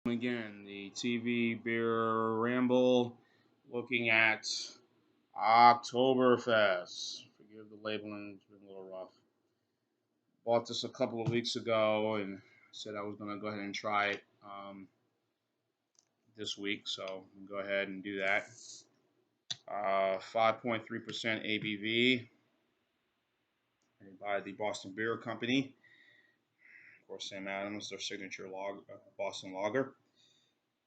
Again, the TV beer ramble looking at Oktoberfest. Forgive the labeling, it's been a little rough. Bought this a couple of weeks ago and said I was going to go ahead and try it this week, so I'm go ahead and do that. 5.3% ABV by the Boston Beer Company. Of course, Sam Adams, their signature Boston Lager.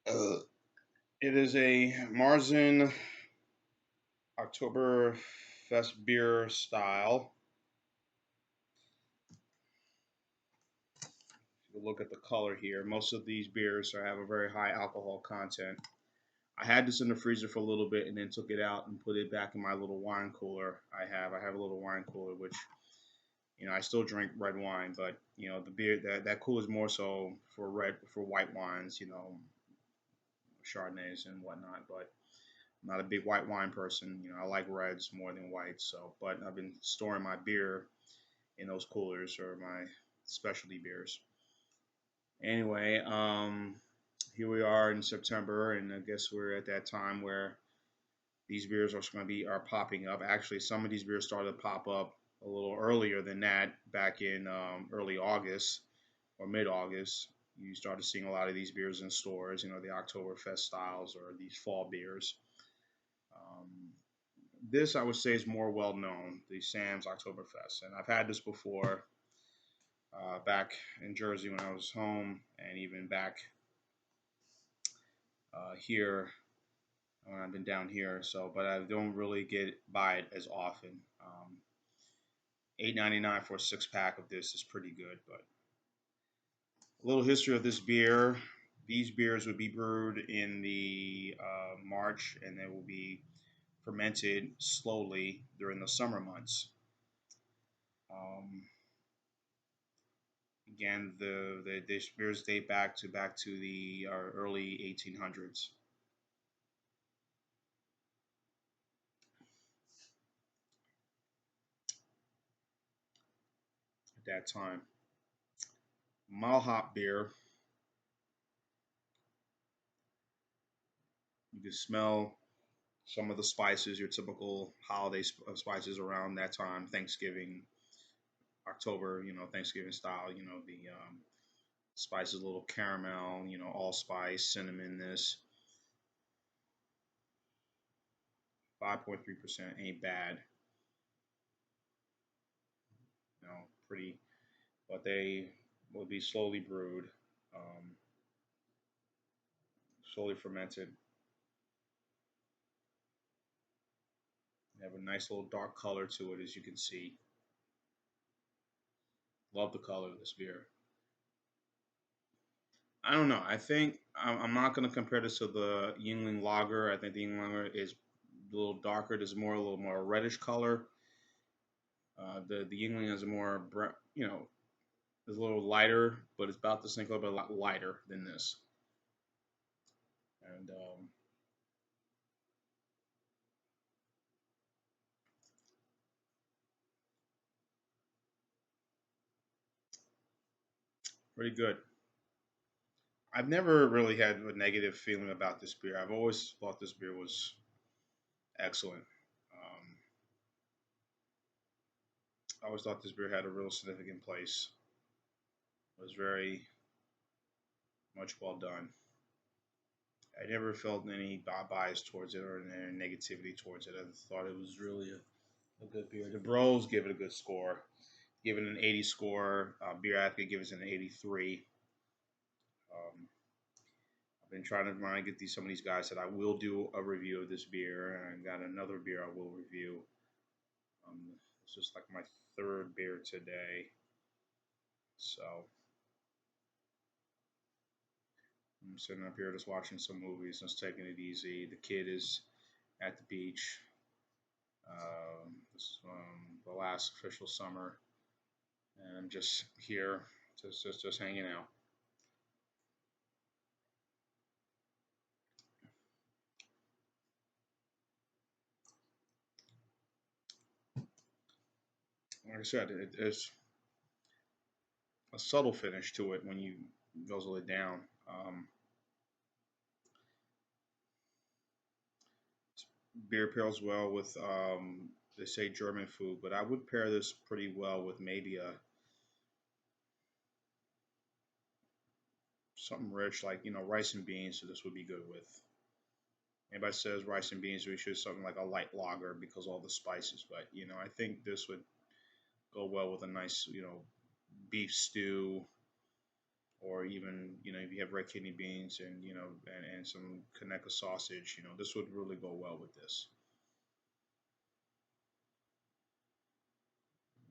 It is a Märzen Oktoberfest beer style. If you look at the color here, most of these beers have a very high alcohol content. I had this in the freezer for a little bit and then took it out and put it back in my little wine cooler. I have a little wine cooler, which I still drink red wine, but the beer that cooler is more so for white wines, Chardonnays and whatnot. But I'm not a big white wine person. I like reds more than whites. But I've been storing my beer in those coolers or my specialty beers. Anyway, here we are in September, and I guess we're at that time where these beers are popping up. Actually, some of these beers started to pop up a little earlier than that, back in early August or mid-August. You started seeing a lot of these beers in stores. The Oktoberfest styles or these fall beers. Um, this I would say is more well known, the Sam's Oktoberfest, and I've had this before back in Jersey when I was home, and even back here when I've been down here. So, but I don't really get by it as often. $8.99 for a 6 pack of this is pretty good. But a little history of this beer: these beers would be brewed in the March, and they will be fermented slowly during the summer months. Um, Again, these beers date back to the early 1800s. At that time, mild hop beer. You can smell some of the spices, your typical holiday spices around that time, Thanksgiving, October, Thanksgiving style. The spices, a little caramel, allspice, cinnamon. This 5.3% ain't bad. Pretty, but they will be slowly brewed, um, slowly fermented. They have a nice little dark color to it, as you can see. Love the color of this beer. I don't know. I think I'm not going to compare this to the Yingling Lager. I think the Yingling Lager is a little darker. There's a little more reddish color. The Yingling is is a little lighter, but it's about the same color, but a lot lighter than this. And pretty good. I've never really had a negative feeling about this beer. I've always thought this beer was excellent. I always thought this beer had a real significant place. It was very much well done. I never felt any bias towards it or any negativity towards it. I thought it was really a good beer. The Bros give it a good score. Give it an 80 score. Beer Athlete gives it an 83. Um, I've been trying to get some of these guys that I will do a review of this beer, and I got another beer I will review. This is like my third beer today, so I'm sitting up here just watching some movies, just taking it easy. The kid is at the beach. This is the last official summer, and I'm just here, just hanging out. Like I said, it's a subtle finish to it when you guzzle it down. beer pairs well with they say German food, but I would pair this pretty well with maybe a something rich like rice and beans. So this would be good with. Anybody says rice and beans, we should something like a light lager because all the spices. But I think this would go well with a nice beef stew, or even if you have red kidney beans and and some Kaneka sausage. This would really go well with this.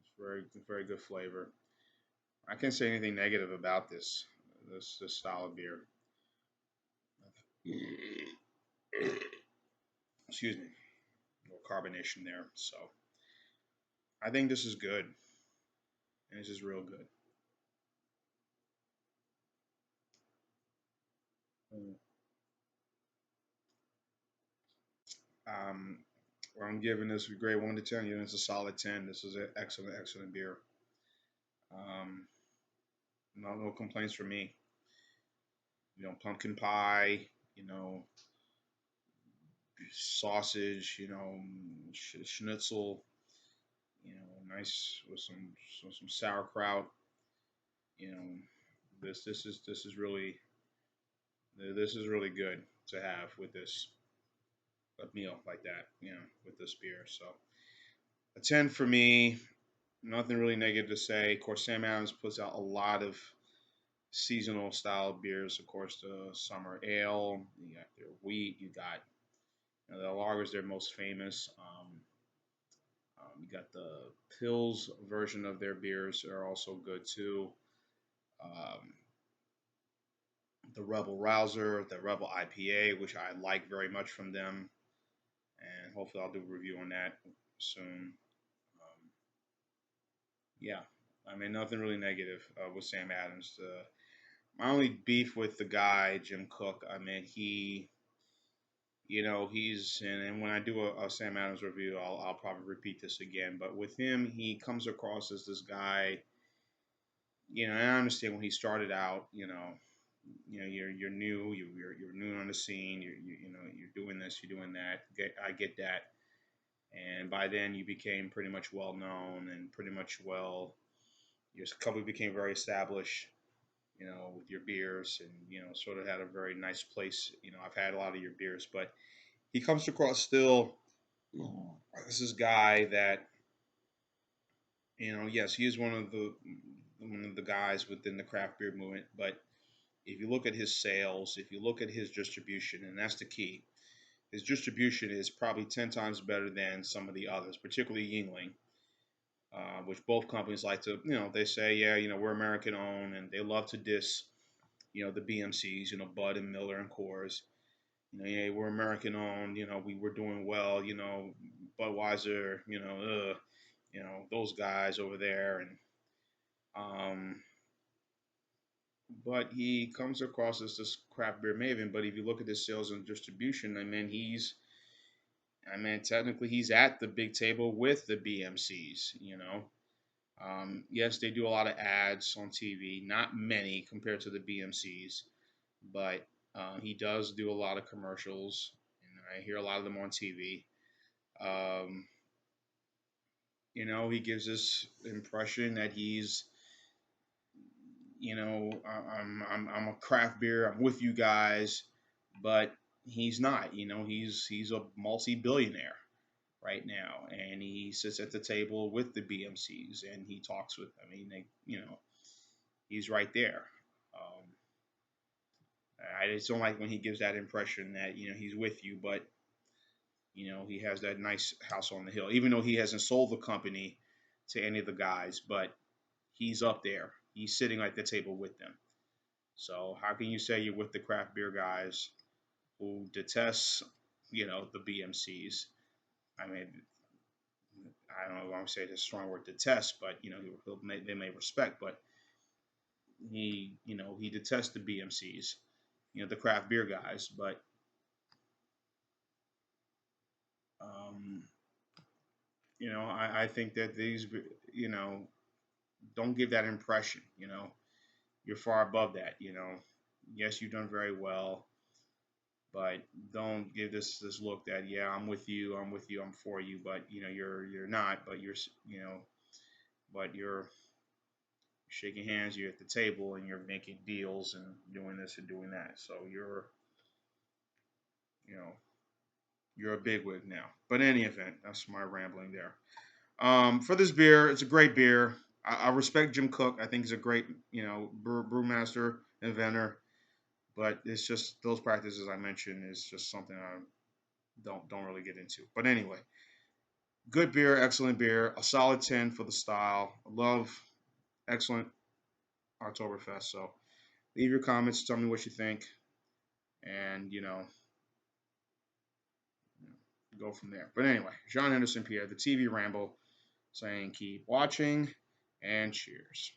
It's very good flavor. I can't say anything negative about this style of beer. Excuse me, no carbonation there. So I think this is good, and this is real good. Mm. Um, well, I'm giving this a grade 1 to 10. It's a solid 10. This is an excellent beer. Um, no complaints for me. Pumpkin pie. You know, sausage. Schnitzel. Nice with some sauerkraut. You know, this is really good to have with this a meal like that. With this beer. So a 10 for me. Nothing really negative to say. Of course, Sam Adams puts out a lot of seasonal style beers. Of course, the summer ale. You got their wheat. You got the lagers. They're most famous. You got the pills version of their beers are also good too. Um, the Rebel Rouser, the Rebel IPA, which I like very much from them, and hopefully I'll do a review on that soon. Yeah, I mean nothing really negative with Sam Adams. My only beef with the guy Jim Cook, I mean he's and when I do a Sam Adams review, I'll probably repeat this again. But with him, he comes across as this guy. And I understand when he started out, you're new, you're new on the scene, you're doing this, you're doing that. I get that, and by then you became pretty much well known and pretty much your company became very established. With your beers, and sort of had a very nice place. I've had a lot of your beers, but he comes across still as this guy that yes, he is one of the guys within the craft beer movement, but if you look at his sales, if you look at his distribution, and that's the key, his distribution is probably 10 times better than some of the others, particularly Yingling, which both companies like to, they say, yeah, we're American owned, and they love to diss, the BMCs, Bud and Miller and Coors. Yeah, we're American owned, we were doing well, Budweiser, those guys over there. And, um, but he comes across as this craft beer maven. But if you look at his sales and distribution, technically he's at the big table with the BMCs. Yes, they do a lot of ads on TV, not many compared to the BMCs, but he does do a lot of commercials, and I hear a lot of them on TV. Um, he gives this impression that he's I'm a craft beer. I'm with you guys, but he's not. He's a multi-billionaire right now, and he sits at the table with the BMCs and he talks with. I mean, he's right there. Um, I just don't like when he gives that impression that he's with you, but he has that nice house on the hill, even though he hasn't sold the company to any of the guys, but he's up there. He's sitting at the table with them. So how can you say you're with the craft beer guys who detest, the BMCs? I mean, I don't know if I'm say it's a strong word, detest, but they may respect, but he detests the BMCs, the craft beer guys. But um, I think that these, don't give that impression. You're far above that. Yes, you've done very well, But don't give this look that, yeah, I'm with you, I'm for you, but you're not, but you're shaking hands, you're at the table, and you're making deals and doing this and doing that. So you know you're a bigwig now. But in any event, that's my rambling there. For this beer, it's a great beer. I respect Jim Cook. I think he's a great brewmaster, inventor. But it's just those practices I mentioned is just something I don't really get into. But anyway, good beer, excellent beer, a solid 10 for the style. I love excellent Oktoberfest. So leave your comments, tell me what you think, and go from there. But anyway, John Henderson Pierre, the TV Ramble, saying keep watching and cheers.